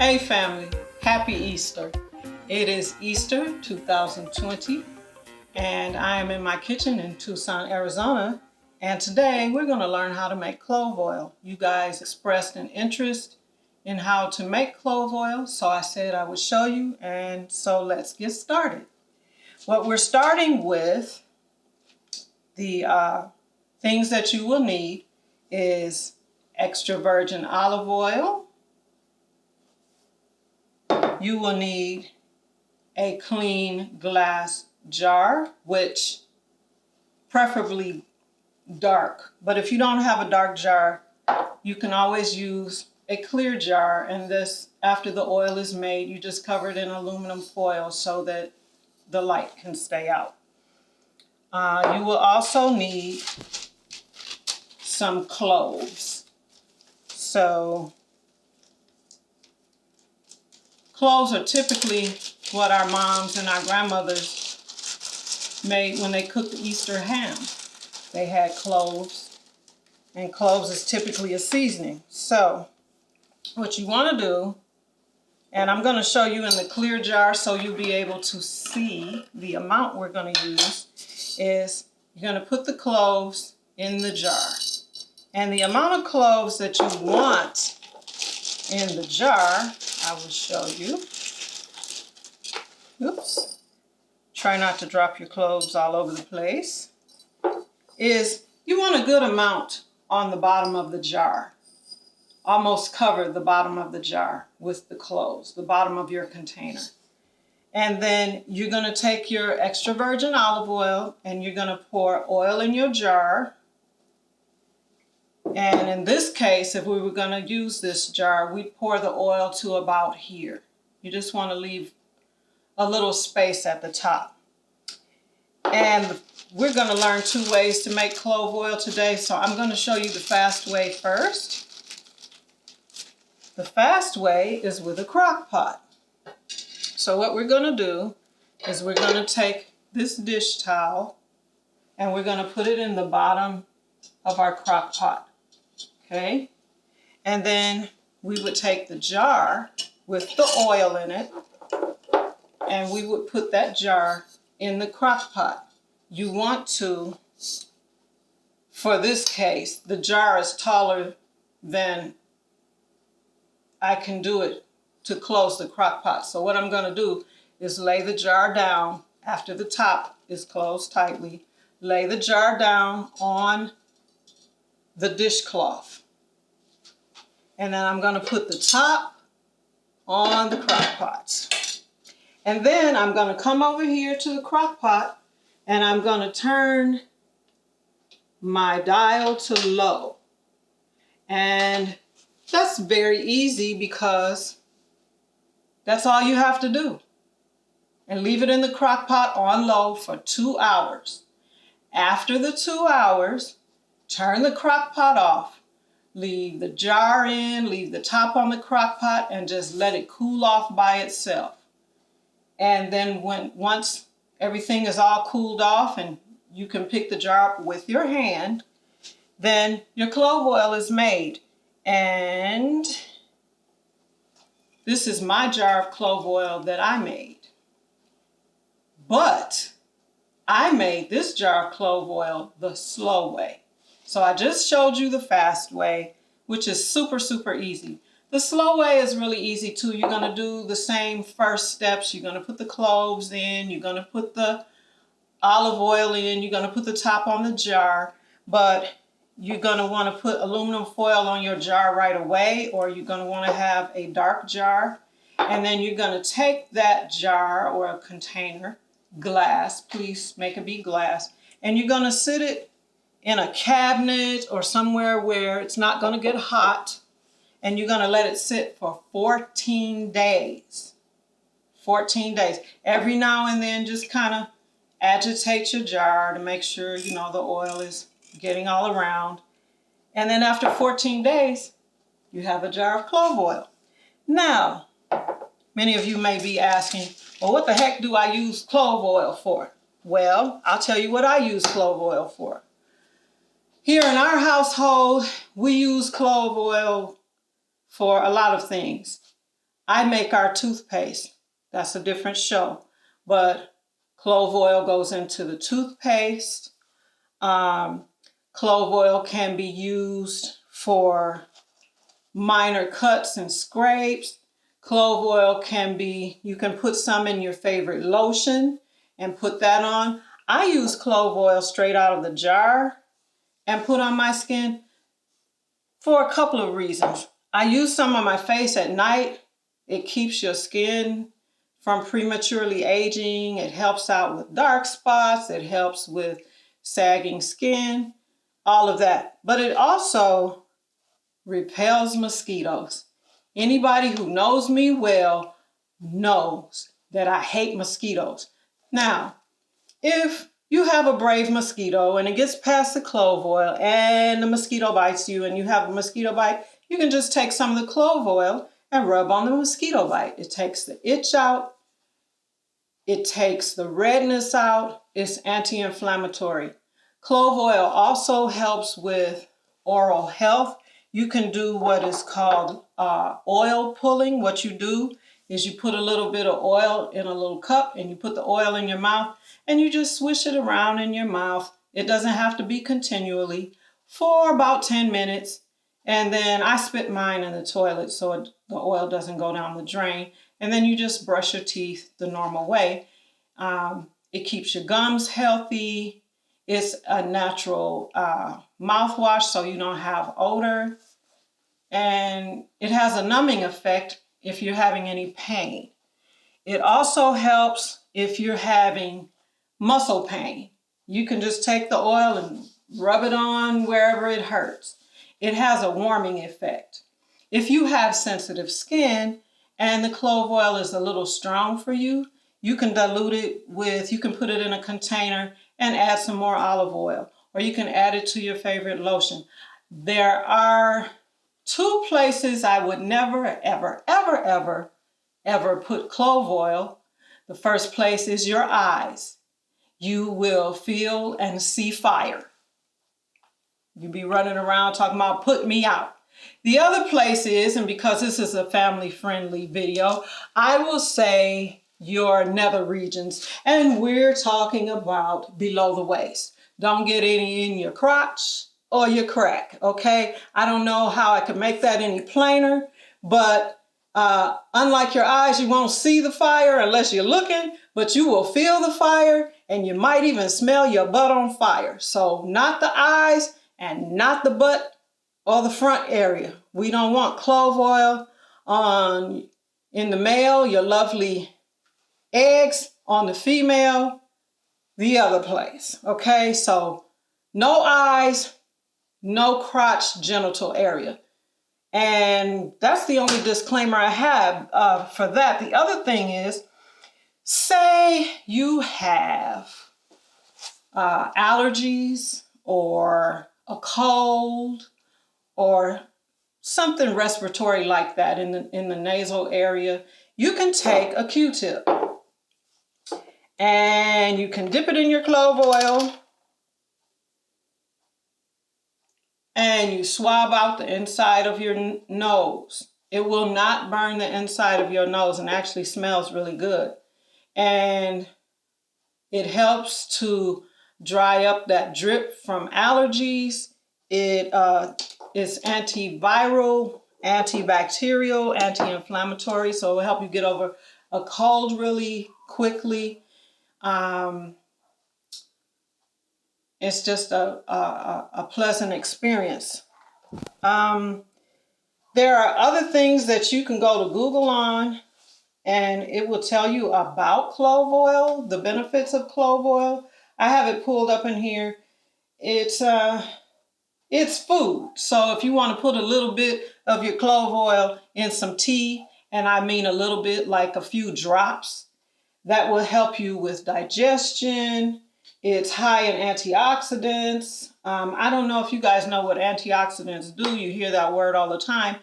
Hey family, happy Easter. It is Easter 2020 and I am in my kitchen in Tucson, Arizona. And today we're going to learn how to make clove oil. You guys expressed an interest in how to make clove oil, so I said I would show you, and so let's get started. What we're starting with, the things that you will need is extra virgin olive oil. You will need a clean glass jar, which preferably dark. But if you don't have a dark jar, you can always use a clear jar. And this, after the oil is made, you just cover it in aluminum foil so that the light can stay out. You will also need some cloves. So cloves are typically what our moms and our grandmothers made when they cooked Easter ham. They had cloves, and cloves is typically a seasoning. So what you want to do, and I'm going to show you in the clear jar so you'll be able to see the amount we're going to use, is you're going to put the cloves in the jar. And the amount of cloves that you want in the jar, I will show you. Oops. Try not to drop your cloves all over the place. Is you want a good amount on the bottom of the jar. Almost cover the bottom of the jar with the cloves, the bottom of your container. And then you're going to take your extra virgin olive oil and you're going to pour oil in your jar. And in this case, if we were going to use this jar, we'd pour the oil to about here. You just want to leave a little space at the top. And we're going to learn 2 ways to make clove oil today. So I'm going to show you the fast way first. The fast way is with a crock pot. So what we're going to do is we're going to take this dish towel and we're going to put it in the bottom of our crock pot. Okay? And then we would take the jar with the oil in it and we would put that jar in the crock pot. You want to, for this case, the jar is taller than I can do it to close the crock pot. So what I'm going to do is lay the jar down after the top is closed tightly. Lay the jar down on the dishcloth. And then I'm going to put the top on the crock pot. And then I'm going to come over here to the crock pot and I'm going to turn my dial to low. And that's very easy because that's all you have to do. And leave it in the crock pot on low for 2 hours. After the 2 hours, turn the crock pot off. Leave the jar in, leave the top on the crock pot, and just let it cool off by itself. And then once everything is all cooled off and you can pick the jar up with your hand, then your clove oil is made. And this is my jar of clove oil that I made. But I made this jar of clove oil the slow way. So I just showed you the fast way, which is super, super easy. The slow way is really easy too. You're going to do the same first steps. You're going to put the cloves in. You're going to put the olive oil in. You're going to put the top on the jar. But you're going to want to put aluminum foil on your jar right away, or you're going to want to have a dark jar. And then you're going to take that jar or a container, glass, please make it be glass, and you're going to sit it in a cabinet or somewhere where it's not going to get hot, and you're going to let it sit for 14 days. 14 days. Every now and then just kind of agitate your jar to make sure, you know, the oil is getting all around. And then after 14 days, you have a jar of clove oil. Now, many of you may be asking, well, what the heck do I use clove oil for? Well, I'll tell you what I use clove oil for. Here in our household, we use clove oil for a lot of things. I make our toothpaste. That's a different show. But clove oil goes into the toothpaste. Clove oil can be used for minor cuts and scrapes. Clove oil you can put some in your favorite lotion and put that on. I use clove oil straight out of the jar and put on my skin for a couple of reasons. I use some on my face at night. It keeps your skin from prematurely aging. It helps out with dark spots. It helps with sagging skin, all of that. But it also repels mosquitoes. Anybody who knows me well knows that I hate mosquitoes. Now, if you have a brave mosquito and it gets past the clove oil and the mosquito bites you and you have a mosquito bite, you can just take some of the clove oil and rub on the mosquito bite. It takes the itch out. It takes the redness out. It's anti-inflammatory. Clove oil also helps with oral health. You can do what is called oil pulling. What you do is you put a little bit of oil in a little cup and you put the oil in your mouth and you just swish it around in your mouth. It doesn't have to be continually, for about 10 minutes. And then I spit mine in the toilet so the oil doesn't go down the drain. And then you just brush your teeth the normal way. It keeps your gums healthy. It's a natural mouthwash, so you don't have odor. And it has a numbing effect if you're having any pain. It also helps if you're having muscle pain. You can just take the oil and rub it on wherever it hurts. It has a warming effect. If you have sensitive skin and the clove oil is a little strong for you, you can dilute it you can put it in a container and add some more olive oil, or you can add it to your favorite lotion. There are 2 places I would never, ever, ever, ever, ever put clove oil. The first place is your eyes. You will feel and see fire. You be running around talking about put me out. The other place is, and because this is a family-friendly video, I will say your nether regions, and we're talking about below the waist. Don't get any in your crotch or your crack, okay? I don't know how I could make that any plainer, but unlike your eyes, you won't see the fire unless you're looking, but you will feel the fire and you might even smell your butt on fire. So not the eyes and not the butt or the front area. We don't want clove oil in the male, your lovely eggs; on the female, the other place. Okay, so no eyes, no crotch genital area. And that's the only disclaimer I have for that. The other thing is, say you have allergies or a cold or something respiratory like that in the nasal area, you can take a Q-tip and you can dip it in your clove oil and you swab out the inside of your nose. It will not burn the inside of your nose and actually smells really good. And it helps to dry up that drip from allergies. It is antiviral, antibacterial, anti-inflammatory, so it will help you get over a cold really quickly. It's just a pleasant experience. There are other things that you can go to Google on, and it will tell you about clove oil, the benefits of clove oil. I have it pulled up in here. It's food. So if you want to put a little bit of your clove oil in some tea, and I mean a little bit, like a few drops, that will help you with digestion. It's high in antioxidants. I don't know if you guys know what antioxidants do. You hear that word all the time.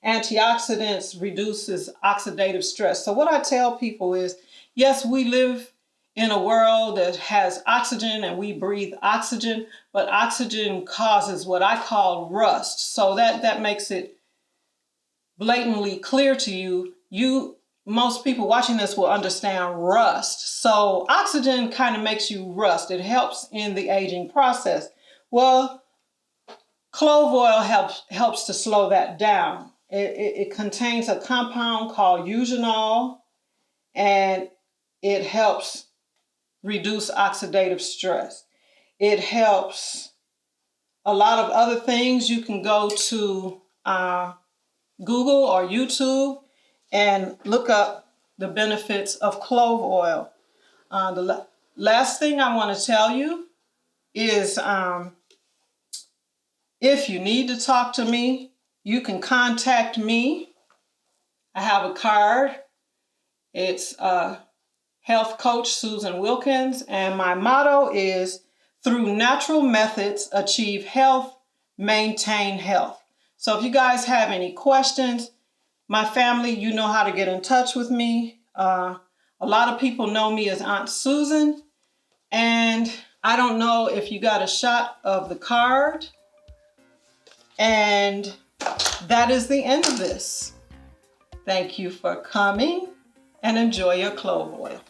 Antioxidants reduces oxidative stress. So what I tell people is, yes, we live in a world that has oxygen and we breathe oxygen, but oxygen causes what I call rust. So that makes it blatantly clear to you most people watching this will understand rust. So oxygen kind of makes you rust. It helps in the aging process. Well, clove oil helps to slow that down. It contains a compound called eugenol, and it helps reduce oxidative stress. It helps a lot of other things. You can go to Google or YouTube and look up the benefits of clove oil. The last thing I want to tell you is if you need to talk to me, you can contact me. I have a card. It's Health Coach Susan Wilkins, and my motto is, through natural methods, achieve health, maintain health. So if you guys have any questions, my family, you know how to get in touch with me. A lot of people know me as Aunt Susan, and I don't know if you got a shot of the card. And that is the end of this. Thank you for coming, and enjoy your clove oil.